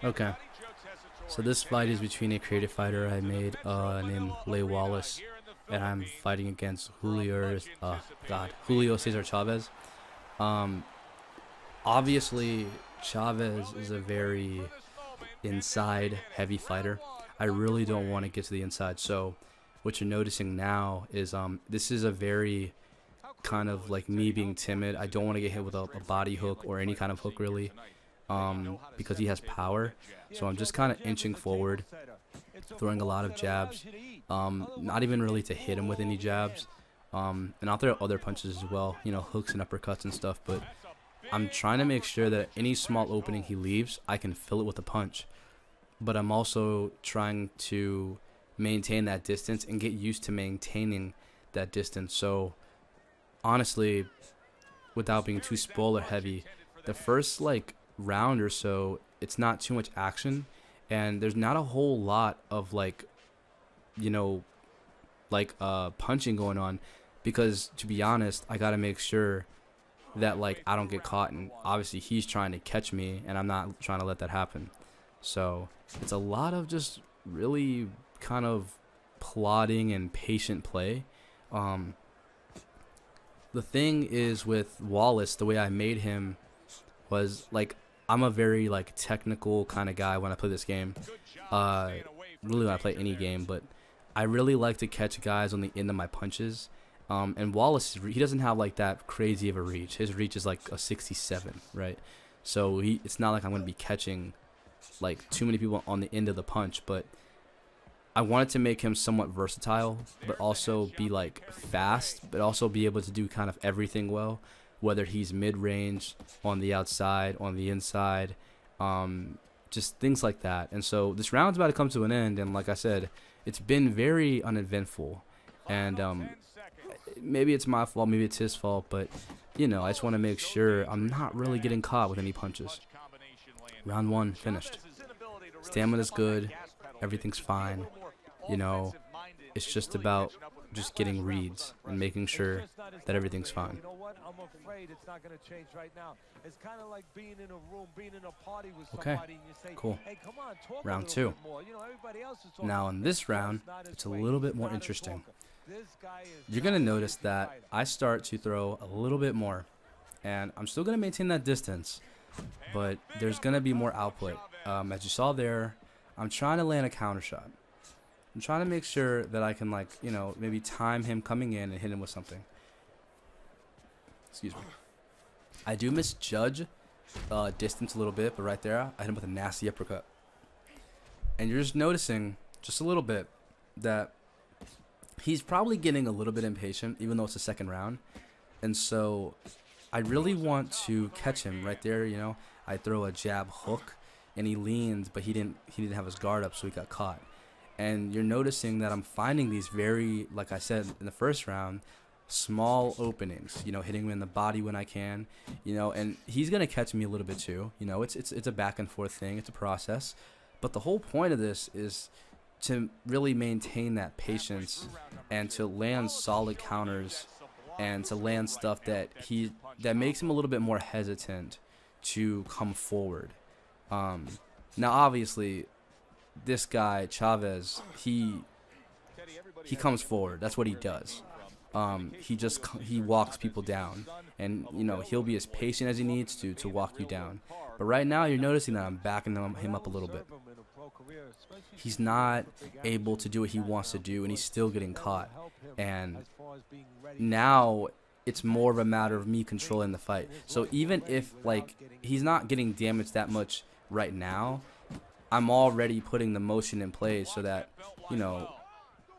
Okay, so this fight is between a creative fighter I made named Wallace, and I'm fighting against Julio Cesar Chavez. Um, Obviously, Chavez is a very inside heavy fighter. I really don't want to get to the inside. So what you're noticing now is this is a very kind of like me being timid. I don't want to get hit with a body hook or any kind of hook really, because he has power. So I'm just kind of inching forward, throwing a lot of jabs, not even really to hit him with any jabs, and I'll throw other punches as well, hooks and uppercuts and stuff, but I'm trying to make sure that any small opening he leaves, I can fill it with a punch. But I'm also trying to maintain that distance and get used to maintaining that distance. So honestly, without being too spoiler heavy, the first like round or so, it's not too much action, and there's not a whole lot of you know, punching going on, because to be honest, I gotta make sure that I don't get caught, and obviously he's trying to catch me and I'm not trying to let that happen. So it's a lot of just really kind of plodding and patient play. Um, the thing is with Wallace, the way I made him was I'm a very technical kind of guy when I play this game. Really when I play any game, but I really like to catch guys on the end of my punches. And Wallace, he doesn't have that crazy of a reach. His reach is like a 67, right? So it's not like I'm going to be catching too many people on the end of the punch, but I wanted to make him somewhat versatile, but also be fast, but also be able to do kind of everything well, whether he's mid-range, on the outside, on the inside, just things like that. And so this round's about to come to an end, and like I said, it's been very uneventful, and maybe it's my fault, maybe it's his fault, but I just want to make sure I'm not really getting caught with any punches. Round one finished. Stamina's good, everything's fine. It's just about just getting reads and making sure that everything's fine. Okay, cool. Round two. Now in this round, it's a little bit more interesting. You're going to notice that I start to throw a little bit more, and I'm still going to maintain that distance, but there's going to be more output. As you saw there, I'm trying to land a counter shot. I'm trying to make sure that I can maybe time him coming in and hit him with something. Excuse me. I do misjudge distance a little bit, but right there, I hit him with a nasty uppercut. And you're just noticing just a little bit that he's probably getting a little bit impatient, even though it's the second round. And so I really want to catch him right there. I throw a jab hook, and he leaned, but he didn't have his guard up, so he got caught. And you're noticing that I'm finding these very, like I said in the first round, small openings, hitting him in the body when I can, and he's going to catch me a little bit too. It's a back and forth thing. It's a process. But the whole point of this is to really maintain that patience and to land solid counters and to land stuff that makes him a little bit more hesitant to come forward. Now obviously this guy Chavez, he comes forward. That's what he does. He walks people down, and he'll be as patient as he needs to walk you down. But right now you're noticing that I'm backing him up a little bit. He's not able to do what he wants to do, and he's still getting caught. And now it's more of a matter of me controlling the fight. So even if he's not getting damaged that much right now, I'm already putting the motion in place so that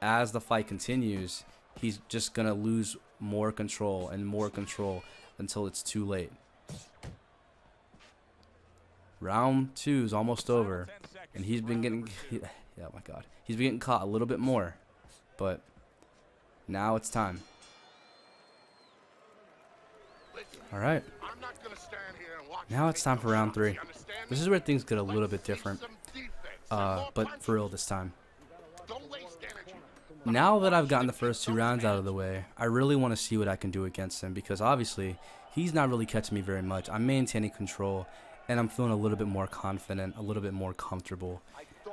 as the fight continues, he's just gonna lose more control and more control until it's too late. Round two is almost over, and he's been getting oh my god, he's been getting caught a little bit more, but now it's time. All right, now it's time for round three. This is where things get a little bit different, but for real this time. Now that I've gotten the first two rounds out of the way, I really want to see what I can do against him, because obviously he's not really catching me very much. I'm maintaining control, and I'm feeling a little bit more confident, a little bit more comfortable.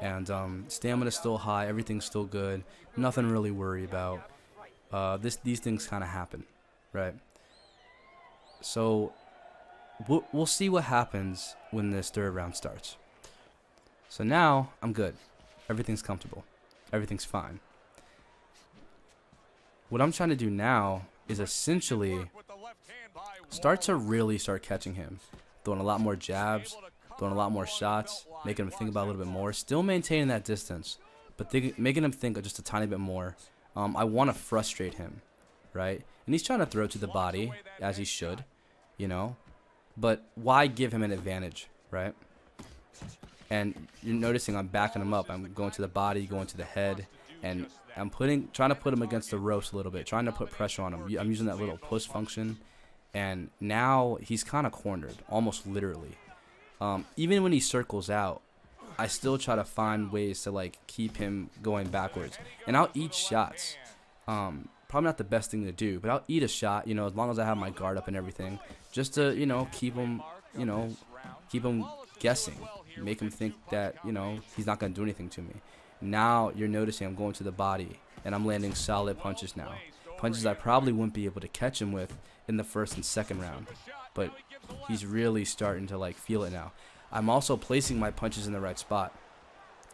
And stamina's still high, everything's still good, nothing really worry about. These things kind of happen, right? So we'll see what happens when this third round starts. So now I'm good. Everything's comfortable. Everything's fine. What I'm trying to do now is essentially start catching him. Throwing a lot more jabs, throwing a lot more shots, making him think about it a little bit more. Still maintaining that distance, but making him think just a tiny bit more. I want to frustrate him, right? And he's trying to throw to the body, as he should, you know. But why give him an advantage, right? And you're noticing I'm backing him up. I'm going to the body, going to the head, and I'm trying to put him against the ropes a little bit, trying to put pressure on him. I'm using that little push function, and now he's kind of cornered, almost literally. Even when he circles out, I still try to find ways to like keep him going backwards, and I'll eat shots. Probably not the best thing to do, but I'll eat a shot, you know, as long as I have my guard up and everything, just to, you know, keep him guessing, make him think that, you know, he's not going to do anything to me. Now you're noticing I'm going to the body, and I'm landing solid punches now. Punches I probably wouldn't be able to catch him with in the first and second round, but he's really starting to like feel it now. I'm also placing my punches in the right spot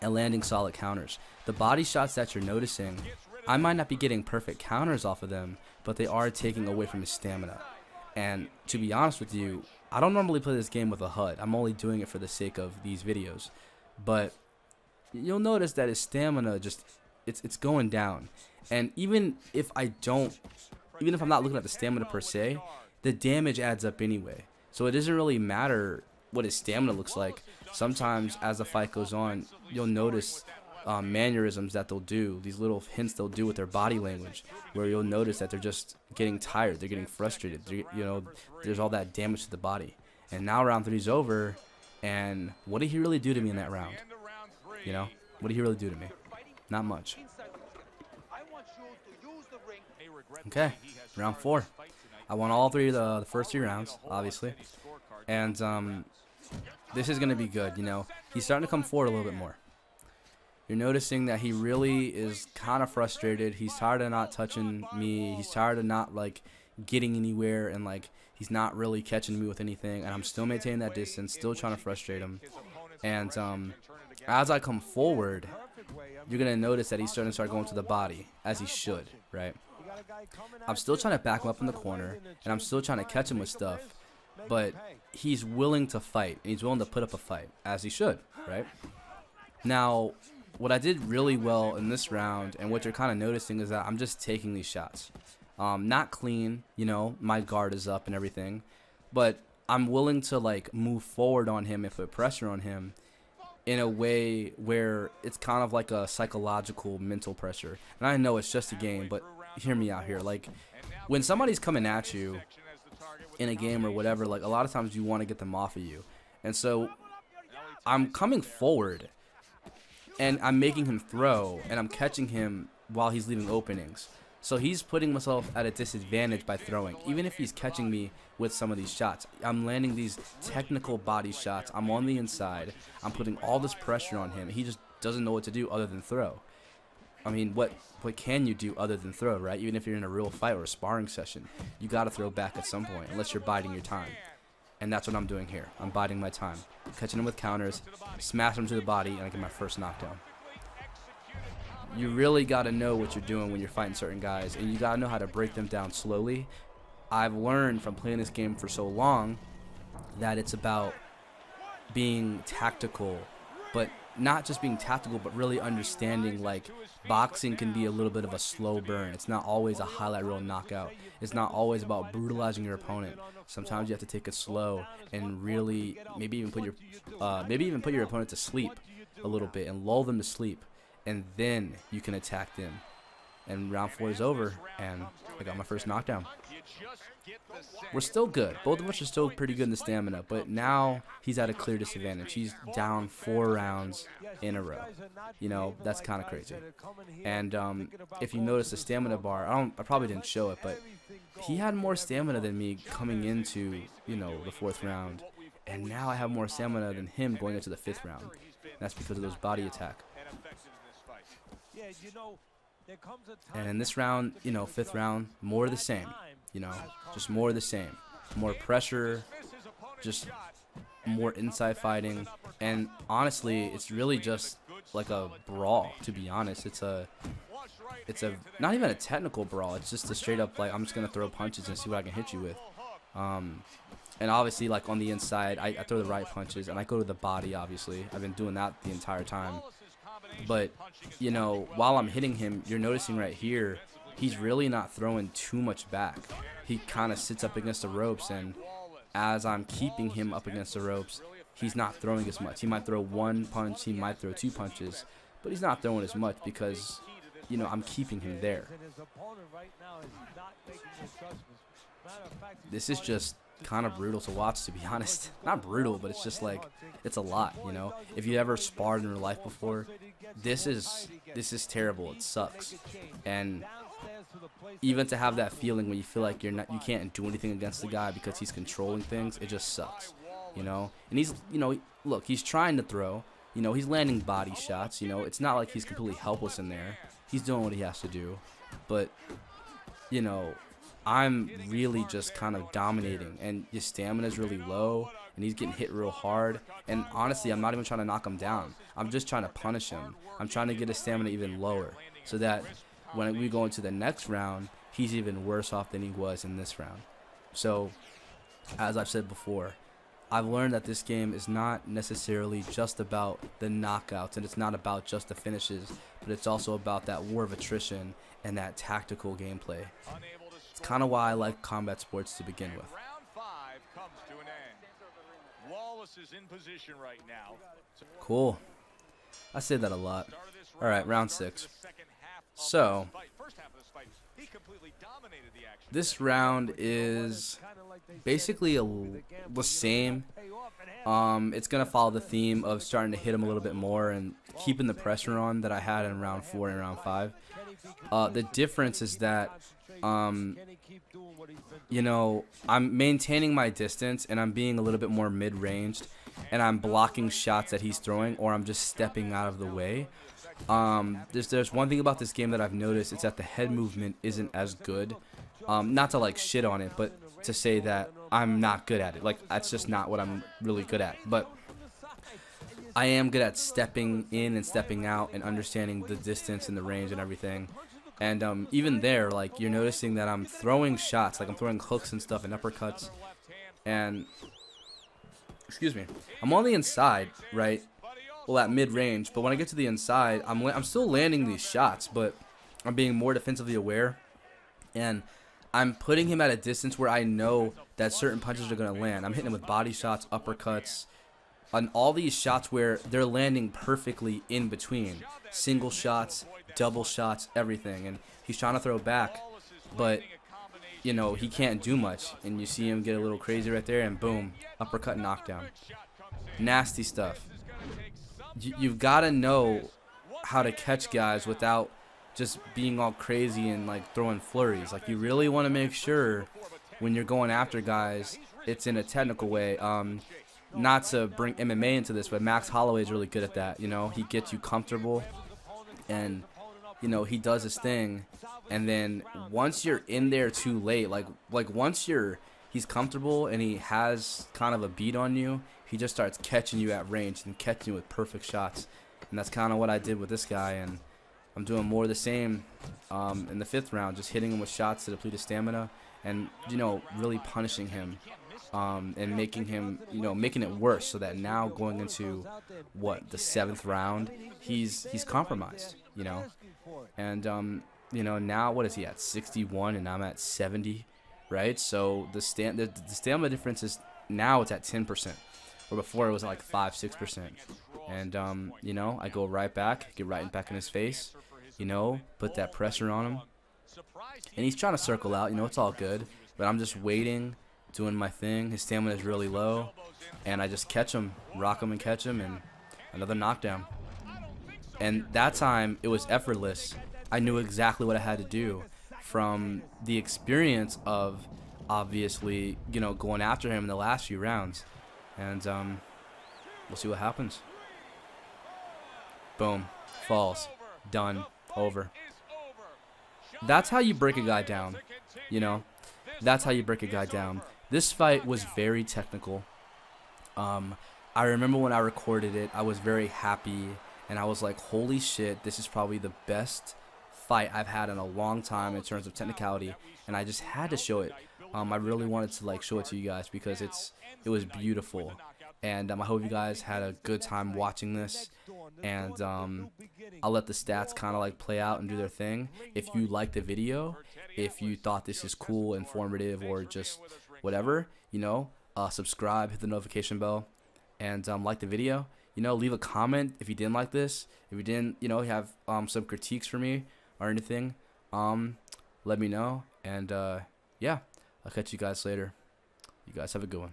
and landing solid counters. The body shots that you're noticing, I might not be getting perfect counters off of them, but they are taking away from his stamina. And to be honest with you, I don't normally play this game with a HUD. I'm only doing it for the sake of these videos. But you'll notice that his stamina just, it's going down. And even if I'm not looking at the stamina per se, the damage adds up anyway. So it doesn't really matter what his stamina looks like. Sometimes as the fight goes on, you'll notice mannerisms that they'll do, these little hints they'll do with their body language, where you'll notice that they're just getting tired, they're getting frustrated, you know, there's all that damage to the body. And now round 3's over, and what did he really do to me in that round? You know, what did he really do to me? Not much. Okay, round 4. I won all three of the first 3 rounds, obviously, and this is going to be good. You know, he's starting to come forward a little bit more. You're noticing that he really is kind of frustrated. He's tired of not touching me. He's tired of not like getting anywhere, and like he's not really catching me with anything. And I'm still maintaining that distance, still trying to frustrate him. And as I come forward, you're gonna notice that he's starting to start going to the body, as he should, right? I'm still trying to back him up in the corner, and I'm still trying to catch him with stuff. But he's willing to fight, and he's willing to put up a fight, as he should, right? Now, what I did really well in this round, and what you're kind of noticing, is that I'm just taking these shots. Not clean, you know, my guard is up and everything, but I'm willing to like move forward on him and put pressure on him in a way where it's kind of like a psychological, mental pressure. And I know it's just a game, but hear me out here. Like, when somebody's coming at you in a game or whatever, like a lot of times you want to get them off of you. And so I'm coming forward, and I'm making him throw, and I'm catching him while he's leaving openings. So he's putting himself at a disadvantage by throwing. Even if he's catching me with some of these shots, I'm landing these technical body shots. I'm on the inside. I'm putting all this pressure on him. He just doesn't know what to do other than throw. I mean, what can you do other than throw, right? Even if you're in a real fight or a sparring session, you got to throw back at some point, unless you're biding your time. And that's what I'm doing here. I'm biding my time. Catching him with counters, smashing him to the body, and I get my first knockdown. You really got to know what you're doing when you're fighting certain guys, and you got to know how to break them down slowly. I've learned from playing this game for so long that it's about being tactical, but not just being tactical, but really understanding, like, boxing can be a little bit of a slow burn. It's not always a highlight reel knockout. It's not always about brutalizing your opponent. Sometimes you have to take it slow and really maybe even put your opponent to sleep a little bit and lull them to sleep, and then you can attack them. And round 4 is over, and I got my first knockdown. We're still good. Both of us are still pretty good in the stamina, but now he's at a clear disadvantage. He's down 4 rounds in a row. You know, that's kind of crazy. And if you notice the stamina bar, I probably didn't show it, but he had more stamina than me coming into, you know, the 4th round. and now I have more stamina than him going into the 5th round. And that's because of those body attack. And in this round, you know, 5th round, more of the same, you know, just more of the same. More pressure, just more inside fighting, and honestly, it's really just like a brawl, to be honest. It's a not even a technical brawl. It's just a straight up, like, I'm just gonna throw punches and see what I can hit you with. And obviously, like, on the inside, I throw the right punches, and I go to the body, obviously. I've been doing that the entire time. But, you know, while I'm hitting him, you're noticing right here, he's really not throwing too much back. He kind of sits up against the ropes, and as I'm keeping him up against the ropes, he's not throwing as much. He might throw 1 punch, he might throw 2 punches, but he's not throwing as much because, you know, I'm keeping him there. This is just kind of brutal to watch, to be honest. Not brutal, but it's just like, it's a lot, you know. If you ever sparred in real life before, this is terrible. It sucks. And even to have that feeling when you feel like you can't do anything against the guy because he's controlling things, it just sucks, you know. And he's, you know, look, he's trying to throw, you know, he's landing body shots, you know. It's not like he's completely helpless in there. He's doing what he has to do, but, you know, I'm really just kind of dominating, and his stamina is really low, and he's getting hit real hard. And honestly, I'm not even trying to knock him down. I'm just trying to punish him. I'm trying to get his stamina even lower so that when we go into the next round, he's even worse off than he was in this round. So, as I've said before, I've learned that this game is not necessarily just about the knockouts, and it's not about just the finishes, but it's also about that war of attrition and that tactical gameplay. It's kind of why I like combat sports to begin with. Round 5 comes to an end. Wallace is in position right now. Cool. I say that a lot. All right, round 6. So, this round is basically the same. It's going to follow the theme of starting to hit him a little bit more and keeping the pressure on that I had in round 4 and round 5. The difference is that, you know, I'm maintaining my distance and I'm being a little bit more mid-ranged, and I'm blocking shots that he's throwing, or I'm just stepping out of the way. There's one thing about this game that I've noticed. It's that the head movement isn't as good. Not to like shit on it, but to say that I'm not good at it. Like, that's just not what I'm really good at. But I am good at stepping in and stepping out and understanding the distance and the range and everything. And even there, like, you're noticing that I'm throwing shots, like I'm throwing hooks and stuff and uppercuts. And, excuse me, I'm on the inside, right? Well, at mid-range, but when I get to the inside, I'm still landing these shots, but I'm being more defensively aware, and I'm putting him at a distance where I know that certain punches are going to land. I'm hitting him with body shots, uppercuts, and all these shots where they're landing perfectly in between. Single shots, double shots, everything, and he's trying to throw back, but, you know, he can't do much, and you see him get a little crazy right there, and boom, uppercut, knockdown. Nasty stuff. You've got to know how to catch guys without just being all crazy and like throwing flurries. Like, you really want to make sure when you're going after guys, it's in a technical way. Not to bring MMA into this, but Max Holloway is really good at that. You know, he gets you comfortable, and, you know, he does his thing. And then once you're in there too late, like once he's comfortable and he has kind of a beat on you, he just starts catching you at range and catching you with perfect shots. And that's kind of what I did with this guy, and I'm doing more of the same in the 5th round, just hitting him with shots to deplete his stamina and, you know, really punishing him and making him, you know, making it worse, so that now going into, what, the 7th round, he's compromised, you know. And, you know, now what is he at, 61, and I'm at 70, right? So the stamina difference is, now it's at 10%. Where before it was like 5-6%. And, you know, I go right back, get right back in his face, you know, put that pressure on him. And he's trying to circle out, you know, it's all good. But I'm just waiting, doing my thing. His stamina is really low. And I just catch him, rock him and catch him, and another knockdown. And that time, it was effortless. I knew exactly what I had to do from the experience of, obviously, you know, going after him in the last few rounds. and we'll see what happens. Boom, falls, done, over. That's how you break a guy down, you know. That's how you break a guy down. This fight was very technical. I remember when I recorded it, I was very happy, and I was like, holy shit, this is probably the best fight I've had in a long time in terms of technicality, and I just had to show it. I really wanted to like show it to you guys because it was beautiful, and I hope you guys had a good time watching this, and I'll let the stats kind of like play out and do their thing. If you liked the video, if you thought this is cool, informative, or just whatever, you know, subscribe, hit the notification bell, and like the video. You know, leave a comment if you didn't like this. If you didn't, you know, have some critiques for me or anything, let me know. And yeah, I'll catch you guys later. You guys have a good one.